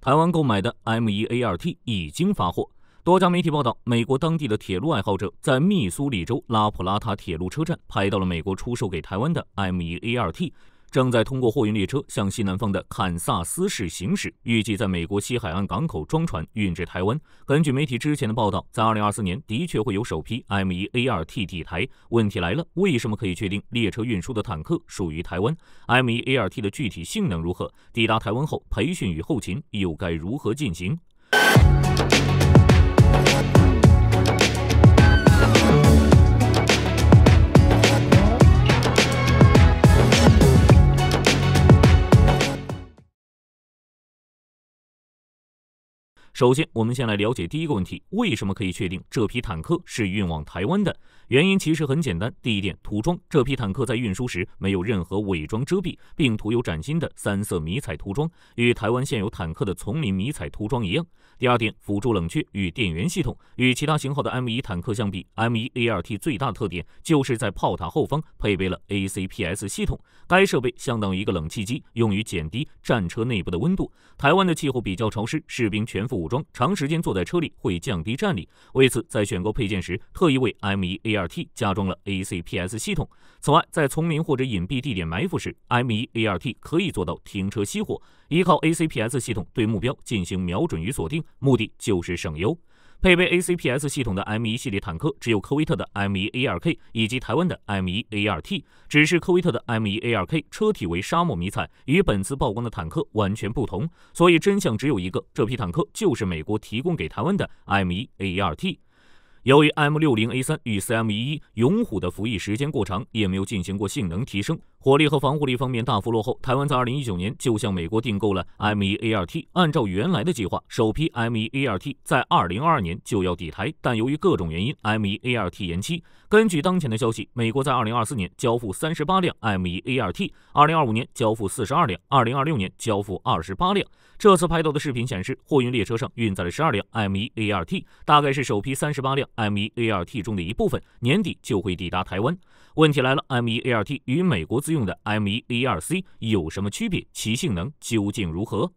台湾购买的 M1ART 已经发货。多家媒体报道，美国当地的铁路爱好者在密苏里州拉普拉塔铁路车站拍到了美国出售给台湾的 M1ART。正在通过货运列车向西南方的堪萨斯市行驶，预计在美国西海岸港口装船运至台湾。根据媒体之前的报道，在2024年的确会有首批 M1ART 抵台。问题来了，为什么可以确定列车运输的坦克属于台湾？ M1ART 的具体性能如何？抵达台湾后，培训与后勤又该如何进行？首先，我们先来了解第一个问题：为什么可以确定这批坦克是运往台湾的？原因其实很简单。第一点，涂装。这批坦克在运输时没有任何伪装遮蔽，并涂有崭新的3色迷彩涂装，与台湾现有坦克的丛林迷彩涂装一样。第二点，辅助冷却与电源系统。与其他型号的 M1 坦克相比， M1ART 最大的特点就是在炮塔后方配备了 ACPS 系统，该设备相当于一个冷气机，用于减低战车内部的温度。台湾的气候比较潮湿，士兵全副武装，长时间坐在车里会降低战力。为此，在选购配件时，特意为 M1ART 加装了 ACPS 系统。此外，在丛林或者隐蔽地点埋伏时， M1ART 可以做到停车熄火，依靠 ACPS 系统对目标进行瞄准与锁定，目的就是省油。配备 ACPS 系统的 M1 系列坦克只有科威特的 M1ARK 以及台湾的 M1ART， 只是科威特的 M1ARK 车体为沙漠迷彩，与本次曝光的坦克完全不同，所以真相只有一个，这批坦克就是美国提供给台湾的 M1ART。由于 M60A3 与 CM11 勇虎的服役时间过长，也没有进行过性能提升，火力和防护力方面大幅落后。台湾在2019年就向美国订购了 M1ART， 按照原来的计划，首批 M1ART 在2022年就要抵台，但由于各种原因 ，M1ART 延期。根据当前的消息，美国在2024年交付38辆 M1ART， 2025年交付42辆，2026年交付28辆。这次拍到的视频显示，货运列车上运载了12辆 M1ART， 大概是首批38辆 M1ART 中的一部分，年底就会抵达台湾。问题来了， M1ART 与美国自用的 M1A2C 有什么区别？其性能究竟如何？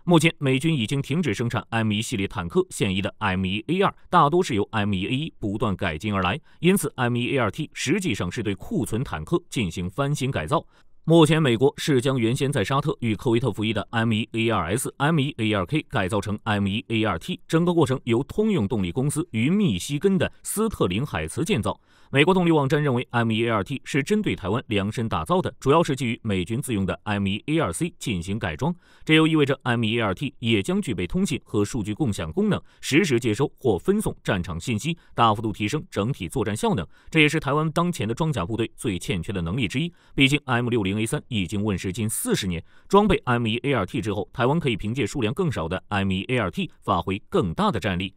目前，美军已经停止生产 M1 系列坦克，现役的 M1A2 大多是由 M1A1 不断改进而来，因此 M1ART 实际上是对库存坦克进行翻新改造。目前，美国是将原先在沙特与科威特服役的 M1A2S、M1ARK 改造成 M1ART， 整个过程由通用动力公司于密西根的斯特林海茨建造。美国动力网站认为 M1ART 是针对台湾量身打造的，主要是基于美军自用的 M1A2C 进行改装。这又意味着 M1ART 也将具备通信和数据共享功能，实时接收或分送战场信息，大幅度提升整体作战效能。这也是台湾当前的装甲部队最欠缺的能力之一。毕竟 M60A3 已经问世近40年，装备 M1ART 之后，台湾可以凭借数量更少的 M1ART 发挥更大的战力。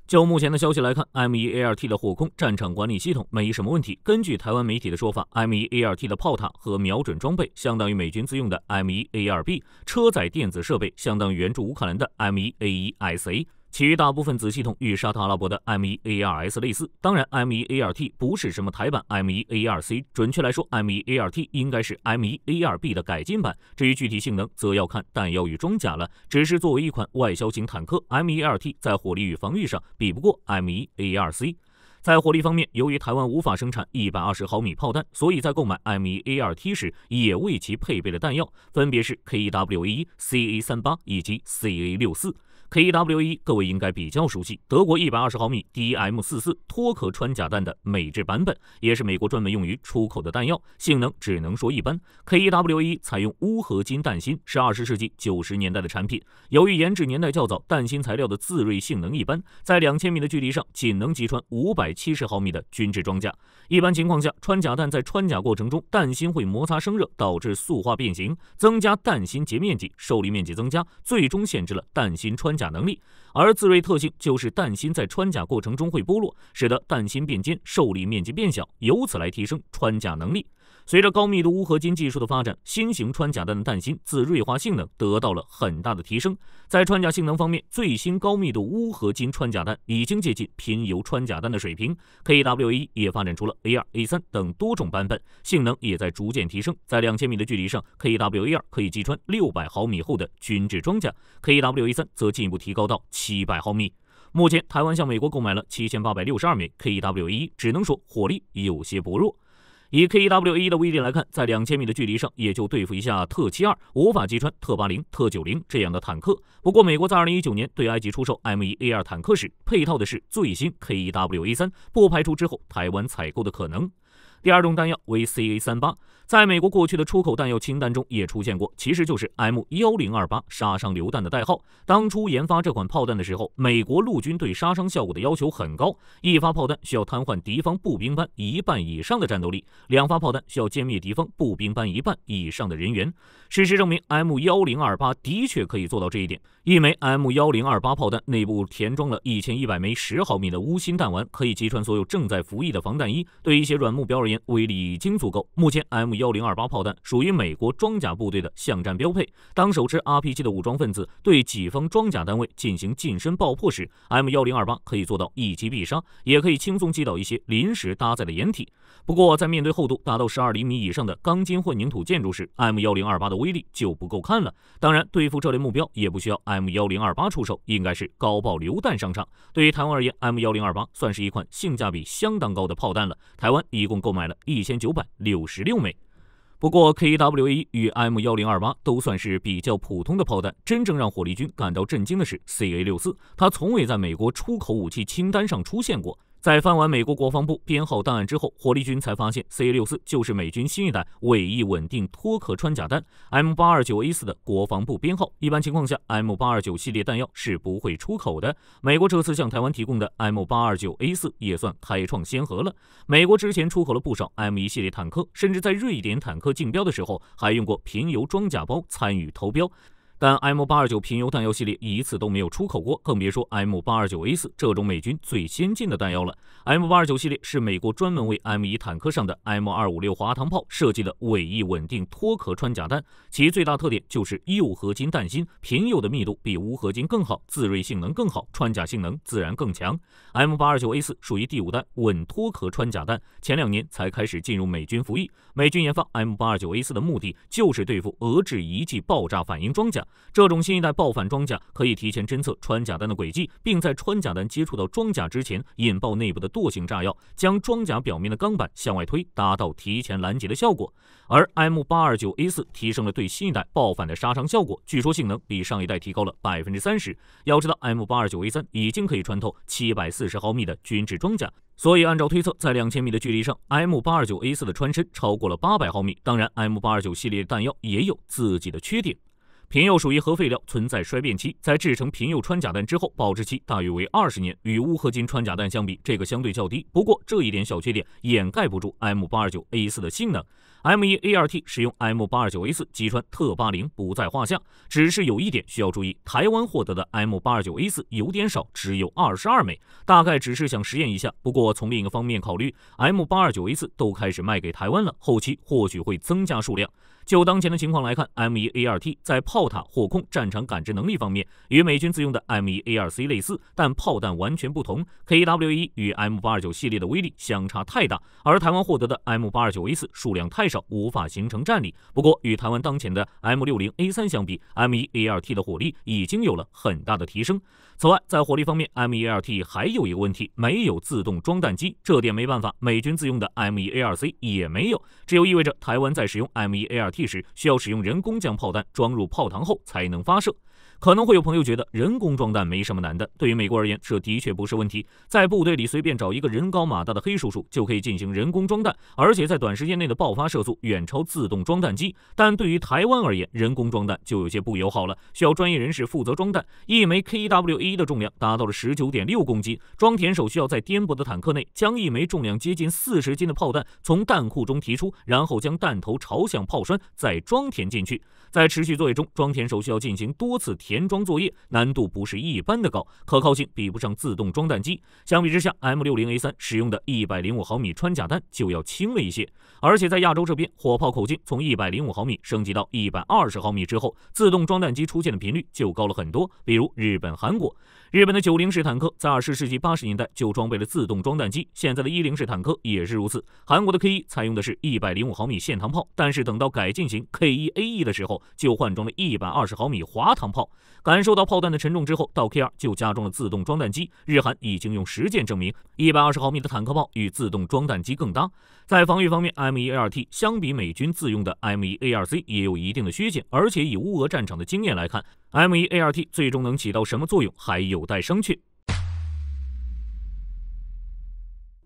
就目前的消息来看 ，M1ART 的火控战场管理系统没什么问题。根据台湾媒体的说法 ，M1ART 的炮塔和瞄准装备相当于美军自用的 M1A2B， 车载电子设备相当于援助乌克兰的 M1A1SA。其余大部分子系统与沙特阿拉伯的 M1A2S 类似，当然 M1ART 不是什么台版 M1A2C， 准确来说 M1ART 应该是 M1A2B 的改进版。至于具体性能，则要看弹药与装甲了。只是作为一款外销型坦克 ，M1ART 在火力与防御上比不过 M1A2C。在火力方面，由于台湾无法生产120毫米炮弹，所以在购买 M1ART 时也为其配备了弹药，分别是 KEW1、CA38 以及 CA64。KEW1 各位应该比较熟悉，德国120毫米 DM44 脱壳穿甲弹的美制版本，也是美国专门用于出口的弹药，性能只能说一般。KEW1 采用钨合金弹芯，是20世纪90年代的产品。由于研制年代较早，弹芯材料的自锐性能一般，在2000米的距离上仅能击穿570毫米的军制装甲。一般情况下，穿甲弹在穿甲过程中，弹芯会摩擦生热，导致塑化变形，增加弹芯截面积，受力面积增加，最终限制了弹芯穿甲能力。而自锐特性就是弹芯在穿甲过程中会剥落，使得弹芯变尖，受力面积变小，由此来提升穿甲能力。随着高密度钨合金技术的发展，新型穿甲弹的弹芯自锐化性能得到了很大的提升。在穿甲性能方面，最新高密度钨合金穿甲弹已经接近贫铀穿甲弹的水平。KWA1也发展出了 A2、A3 等多种版本，性能也在逐渐提升。在2000米的距离上 ，KWA2 可以击穿600毫米厚的军制装甲 ，KWA3 则进一步提高到700毫米。目前，台湾向美国购买了7862枚 KWA1，只能说火力有些薄弱。以 KWA1 的威力来看，在2000米的距离上，也就对付一下特72，无法击穿特80、特90这样的坦克。不过，美国在2019年对埃及出售 M1A2 坦克时，配套的是最新 KWA3，不排除之后台湾采购的可能。第二种弹药为 CA38， 在美国过去的出口弹药清单中也出现过，其实就是 M1028杀伤榴弹的代号。当初研发这款炮弹的时候，美国陆军对杀伤效果的要求很高，一发炮弹需要瘫痪敌方步兵班一半以上的战斗力，2发炮弹需要歼灭敌方步兵班一半以上的人员。事实证明 M1028的确可以做到这一点。一枚 M1028炮弹内部填装了1100枚10毫米的钨锌弹丸，可以击穿所有正在服役的防弹衣，对一些软目标而言威力已经足够。目前 M1028炮弹属于美国装甲部队的巷战标配，当手持 RPG 的武装分子对己方装甲单位进行近身爆破时， M1028可以做到一击必杀，也可以轻松击倒一些临时搭载的掩体。不过在面对厚度达到12厘米以上的钢筋混凝土建筑时， M1028的威力就不够看了。当然，对付这类目标也不需要 M1028出手，应该是高爆榴弹上场。对于台湾而言， M1028算是一款性价比相当高的炮弹了，台湾一共购买了1966枚。不过 KWA1 与 M1028都算是比较普通的炮弹，真正让火力军感到震惊的是 CA64， 它从未在美国出口武器清单上出现过。在翻完美国国防部编号档案之后，火力军才发现 CA64 就是美军新一代尾翼稳定脱壳穿甲弹 M829A4 的国防部编号。一般情况下 M829系列弹药是不会出口的，美国这次向台湾提供的 M829A4 也算开创先河了。美国之前出口了不少 M1 系列坦克，甚至在瑞典坦克竞标的时候还用过贫铀装甲包参与投标。但 M829贫铀弹药系列一次都没有出口过，更别说 M829A4 这种美军最先进的弹药了。M829系列是美国专门为 M1 坦克上的 M256滑膛炮设计的尾翼稳定脱壳穿甲弹，其最大特点就是铀合金弹芯，贫铀的密度比钨合金更好，自锐性能更好，穿甲性能自然更强。M829A4 属于第5代稳脱壳穿甲弹，前2年才开始进入美军服役。美军研发 M829A4 的目的就是对付俄制一剂爆炸反应装甲。这种新一代爆反装甲可以提前侦测穿甲弹的轨迹，并在穿甲弹接触到装甲之前引爆内部的惰性炸药，将装甲表面的钢板向外推，达到提前拦截的效果。而 M829A4 提升了对新一代爆反的杀伤效果，据说性能比上一代提高了30%。要知道 M829A3 已经可以穿透740毫米的军制装甲，所以按照推测，在2000米的距离上 M829A4 的穿身超过了800毫米。当然 M829系列弹药也有自己的缺点。贫铀属于核废料，存在衰变期，在制成贫铀穿甲弹之后，保质期大约为20年，与钨合金穿甲弹相比，这个相对较低。不过这一点小缺点掩盖不住 M829A4 的性能。M1A2T 使用 M829A4 击穿特80不在话下，只是有一点需要注意，台湾获得的 M829A4 有点少，只有22枚，大概只是想实验一下。不过从另一个方面考虑， M829A4 都开始卖给台湾了，后期或许会增加数量。就当前的情况来看 ，M1A2T 在炮塔、火控、战场感知能力方面与美军自用的 M1A2C 类似，但炮弹完全不同。KWA1 与 M829系列的威力相差太大，而台湾获得的 M829A4 数量太少，无法形成战力。不过与台湾当前的 M60A3 相比 ，M1A2T 的火力已经有了很大的提升。此外，在火力方面 ，M1A2T 还有一个问题，没有自动装弹机，这点没办法，美军自用的 M1A2C 也没有，这就意味着台湾在使用 M1A2T 时需要使用人工将炮弹装入炮膛后才能发射。可能会有朋友觉得人工装弹没什么难的，对于美国而言，这的确不是问题。在部队里随便找一个人高马大的黑叔叔就可以进行人工装弹，而且在短时间内的爆发射速远超自动装弹机。但对于台湾而言，人工装弹就有些不友好了，需要专业人士负责装弹。一枚 KWA1 的重量达到了19.6公斤，装填手需要在颠簸的坦克内将一枚重量接近40斤的炮弹从弹库中提出，然后将弹头朝向炮栓，再装填进去。在持续作业中，装填手需要进行多次填装作业，难度不是一般的高，可靠性比不上自动装弹机。相比之下 ，M60A3 使用的105毫米穿甲弹就要轻了一些。而且在亚洲这边，火炮口径从105毫米升级到120毫米之后，自动装弹机出现的频率就高了很多。比如日本、韩国，日本的90式坦克在20世纪80年代就装备了自动装弹机，现在的10式坦克也是如此。韩国的 K1 采用的是105毫米线膛炮，但是等到改进型 K1A1 的时候，就换装了120毫米滑膛炮。感受到炮弹的沉重之后，到 K2 就加装了自动装弹机。日韩已经用实践证明，120毫米的坦克炮与自动装弹机更搭。在防御方面 ，M1A2T 相比美军自用的 M1A2C 也有一定的缺陷，而且以乌俄战场的经验来看 ，M1A2T 最终能起到什么作用还有待商榷。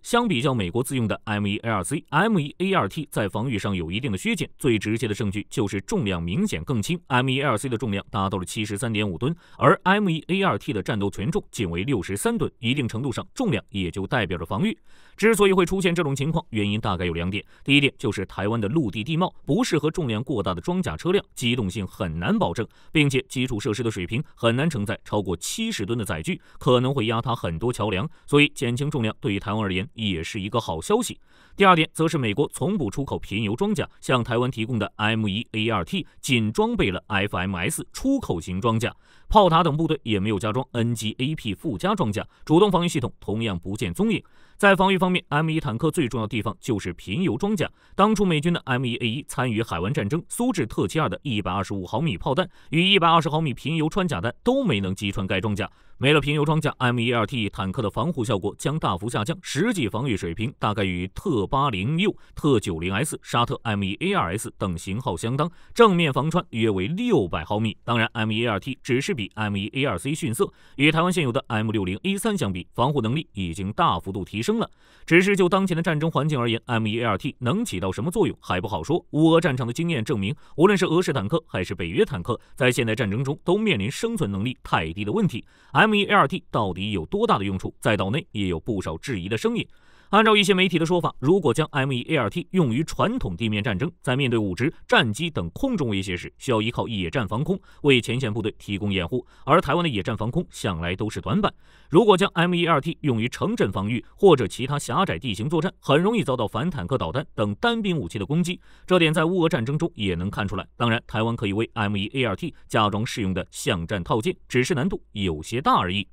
相比较美国自用的 M1A2C、M1A2T 在防御上有一定的削减，最直接的证据就是重量明显更轻。M1A2C 的重量达到了73.5吨，而 M1A2T 的战斗权重仅为63吨，一定程度上重量也就代表着防御。之所以会出现这种情况，原因大概有2点。第一点就是台湾的陆地地貌不适合重量过大的装甲车辆，机动性很难保证，并且基础设施的水平很难承载超过70吨的载具，可能会压塌很多桥梁，所以减轻重量对于台湾而言也是一个好消息。第二点则是美国从不出口贫铀装甲，向台湾提供的 M1A2T 仅装备了 FMS 出口型装甲，炮塔等部队也没有加装 NGAP 附加装甲，主动防御系统同样不见踪影。在防御方面 ，M1 坦克最重要的地方就是贫铀装甲。当初美军的 M1A1 参与海湾战争，苏制特72的125毫米炮弹与120毫米贫铀穿甲弹都没能击穿该装甲。没了贫铀装甲 ，M1A2T 坦克的防护效果将大幅下降，实际防御水平大概与特80-6、特90S、沙特 M1A2S 等型号相当，正面防穿约为600毫米。当然 ，M1A2T 只是比 M1A2C 逊色，与台湾现有的 M60A3 相比，防护能力已经大幅度提升了。只是就当前的战争环境而言 ，M1A2T 能起到什么作用还不好说。乌俄战场的经验证明，无论是俄式坦克还是北约坦克，在现代战争中都面临生存能力太低的问题。M1A2T 到底有多大的用处，在岛内也有不少质疑的声音。按照一些媒体的说法，如果将 M1A2T 用于传统地面战争，在面对武直、战机等空中威胁时，需要依靠野战防空为前线部队提供掩护，而台湾的野战防空向来都是短板。如果将 M1A2T 用于城镇防御或者其他狭窄地形作战，很容易遭到反坦克导弹等单兵武器的攻击，这点在乌俄战争中也能看出来。当然，台湾可以为 M1A2T 加装适用的巷战套件，只是难度有些大而已。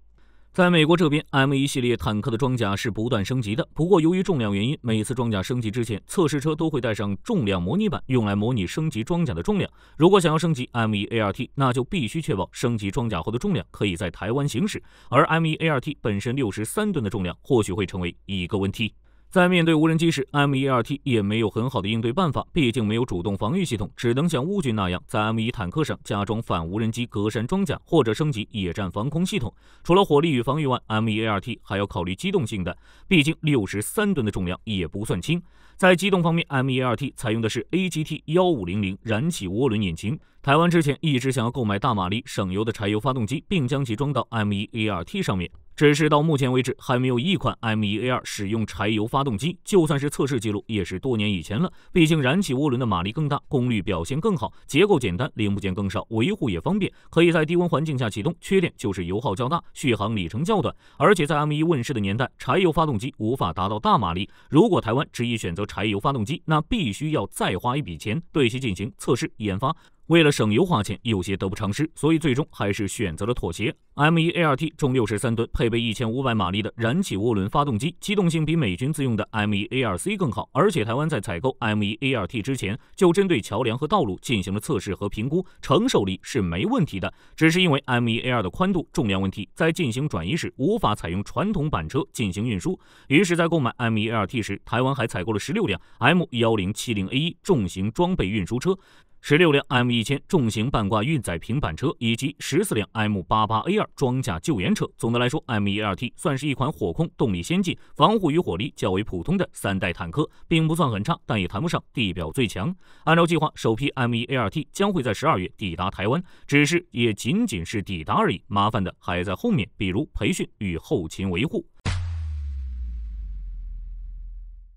在美国这边 ，M1 系列坦克的装甲是不断升级的。不过，由于重量原因，每次装甲升级之前，测试车都会带上重量模拟板，用来模拟升级装甲的重量。如果想要升级 M1A2T， 那就必须确保升级装甲后的重量可以在台湾行驶。而 M1A2T 本身63吨的重量，或许会成为一个问题。在面对无人机时 ，M1A2T 也没有很好的应对办法，毕竟没有主动防御系统，只能像乌军那样在 M1 坦克上加装反无人机格栅装甲，或者升级野战防空系统。除了火力与防御外 ，M1A2T 还要考虑机动性的，毕竟63吨的重量也不算轻。在机动方面 ，M1A2T 采用的是 AGT1500 燃气涡轮引擎。台湾之前一直想要购买大马力、省油的柴油发动机，并将其装到 M1A2T 上面。只是到目前为止，还没有一款 M1A2 使用柴油发动机。就算是测试记录，也是多年以前了。毕竟燃气涡轮的马力更大，功率表现更好，结构简单，零部件更少，维护也方便，可以在低温环境下启动。缺点就是油耗较大，续航里程较短。而且在 M1 问世的年代，柴油发动机无法达到大马力。如果台湾执意选择柴油发动机，那必须要再花一笔钱对其进行测试研发。为了省油花钱，有些得不偿失，所以最终还是选择了妥协。M1A2T 重63吨，配备1500马力的燃气涡轮发动机，机动性比美军自用的 M1A2C 更好。而且台湾在采购 M1A2T 之前，就针对桥梁和道路进行了测试和评估，承受力是没问题的。只是因为 M1A2 的宽度、重量问题，在进行转移时无法采用传统板车进行运输。于是，在购买 M1A2T 时，台湾还采购了16辆 M1070A1 重型装备运输车。16辆 M1000 重型半挂运载平板车以及14辆 M88A2 装甲救援车。总的来说 ，M1A2T 算是一款火控、动力先进、防护与火力较为普通的3代坦克，并不算很差，但也谈不上地表最强。按照计划，首批 M1A2T 将会在12月抵达台湾，只是也仅仅是抵达而已，麻烦的还在后面，比如培训与后勤维护。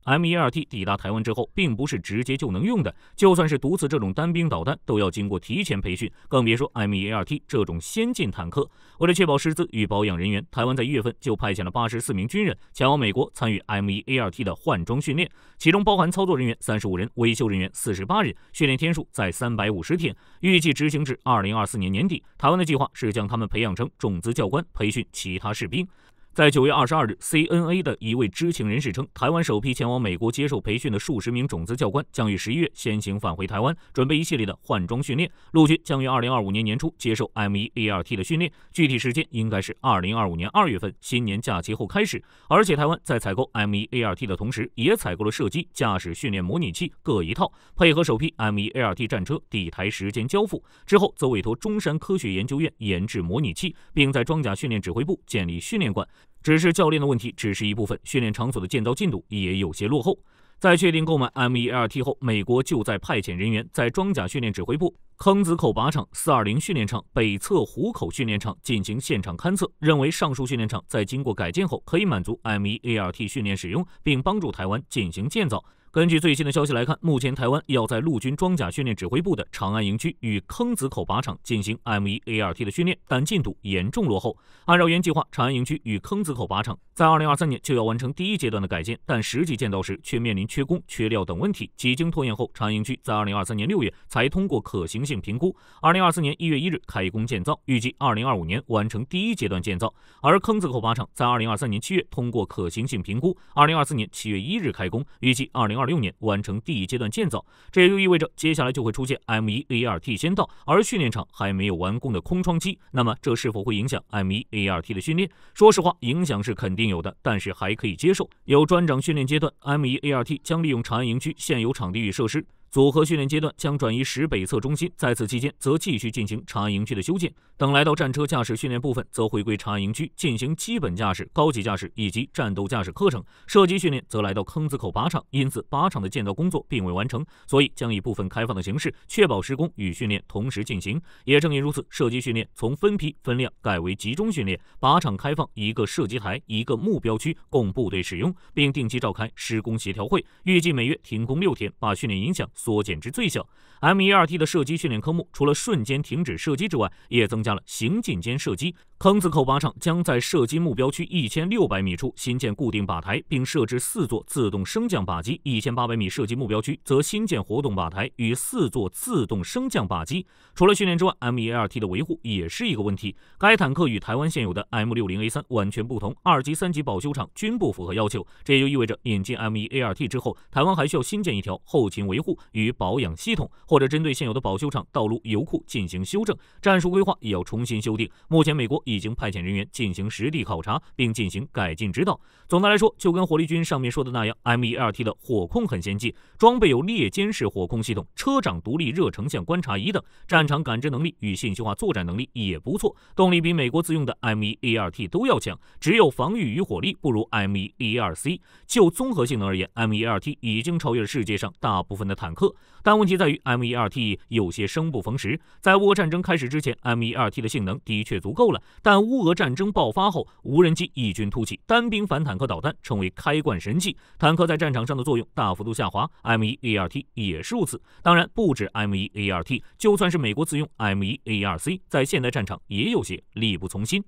M1A2T 抵达台湾之后，并不是直接就能用的，就算是毒刺这种单兵导弹，都要经过提前培训，更别说 M1A2T 这种先进坦克。为了确保师资与保养人员，台湾在1月份就派遣了84名军人前往美国参与 M1A2T 的换装训练，其中包含操作人员35人、维修人员48人，训练天数在350天，预计执行至2024年年底。台湾的计划是将他们培养成种子教官，培训其他士兵。在9月22日 ，CNA 的一位知情人士称，台湾首批前往美国接受培训的数十名种子教官将于11月先行返回台湾，准备一系列的换装训练。陆军将于2025年年初接受 M1A2T 的训练，具体时间应该是2025年2月份新年假期后开始。而且台湾在采购 M1A2T 的同时，也采购了射击、驾驶训练模拟器各一套，配合首批 M1A2T 战车抵台时间交付之后，则委托中山科学研究院研制模拟器，并在装甲训练指挥部建立训练馆。只是教练的问题只是一部分，训练场所的建造进度也有些落后。在确定购买 M1A2T 后，美国就在派遣人员在装甲训练指挥部、坑子口靶场、420训练场、北侧湖口训练场进行现场勘测，认为上述训练场在经过改建后可以满足 M1A2T 训练使用，并帮助台湾进行建造。根据最新的消息来看，目前台湾要在陆军装甲训练指挥部的长安营区与坑子口靶场进行 M1A2T 的训练，但进度严重落后。按照原计划，长安营区与坑子口靶场在2023年就要完成第一阶段的改建，但实际建造时却面临缺工、缺料等问题，几经拖延后，长安营区在2023年6月才通过可行性评估，2024年1月1日开工建造，预计2025年完成第一阶段建造。而坑子口靶场在2023年7月通过可行性评估，2024年7月1日开工，预计2026年完成第一阶段建造。这也就意味着接下来就会出现 M1A2T 先到，而训练场还没有完工的空窗期。那么这是否会影响 M1A2T 的训练？说实话，影响是肯定有的，但是还可以接受。有专长训练阶段 ，M1A2T 将利用长安营区现有场地与设施。组合训练阶段将转移10北侧中心，在此期间则继续进行长安营区的修建。等来到战车驾驶训练部分，则回归长安营区进行基本驾驶、高级驾驶以及战斗驾驶课程。射击训练则来到坑子口靶场，因此靶场的建造工作并未完成，所以将以部分开放的形式，确保施工与训练同时进行。也正因如此，射击训练从分批分量改为集中训练，靶场开放一个射击台、一个目标区供部队使用，并定期召开施工协调会，预计每月停工6天，把训练影响缩减至最小。M1A2T 的射击训练科目除了瞬间停止射击之外，也增加了行进间射击。坑子口靶场将在射击目标区1600米处新建固定靶台，并设置4座自动升降靶机；1800米射击目标区则新建活动靶台与4座自动升降靶机。除了训练之外 ，M1A2T 的维护也是一个问题。该坦克与台湾现有的 M60A3 完全不同，2级、3级保修厂均不符合要求。这也就意味着引进 M1A2T 之后，台湾还需要新建一条后勤维护与保养系统，或者针对现有的保修厂、道路、油库进行修正，战术规划也要重新修订。目前，美国已经派遣人员进行实地考察，并进行改进指导。总的来说，就跟火力军上面说的那样 ，M1A2T 的火控很先进，装备有列监式火控系统、车长独立热成像观察仪等，战场感知能力与信息化作战能力也不错，动力比美国自用的 M1A2T 都要强，只有防御与火力不如 M1A2C。就综合性能而言 ，M1A2T 已经超越了世界上大部分的坦克，但问题在于 M1A2T 有些生不逢时。在乌俄战争开始之前 ，M1A2T 的性能的确足够了，但乌俄战争爆发后，无人机异军突起，单兵反坦克导弹成为开罐神器，坦克在战场上的作用大幅度下滑 ，M1A2T 也是如此。当然，不止 M1A2T， 就算是美国自用 M1A2C， 在现代战场也有些力不从心。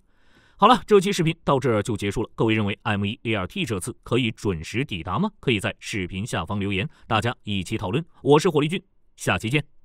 好了，这期视频到这儿就结束了。各位认为 M1A2T 这次可以准时抵达吗？可以在视频下方留言，大家一起讨论。我是火力军，下期见。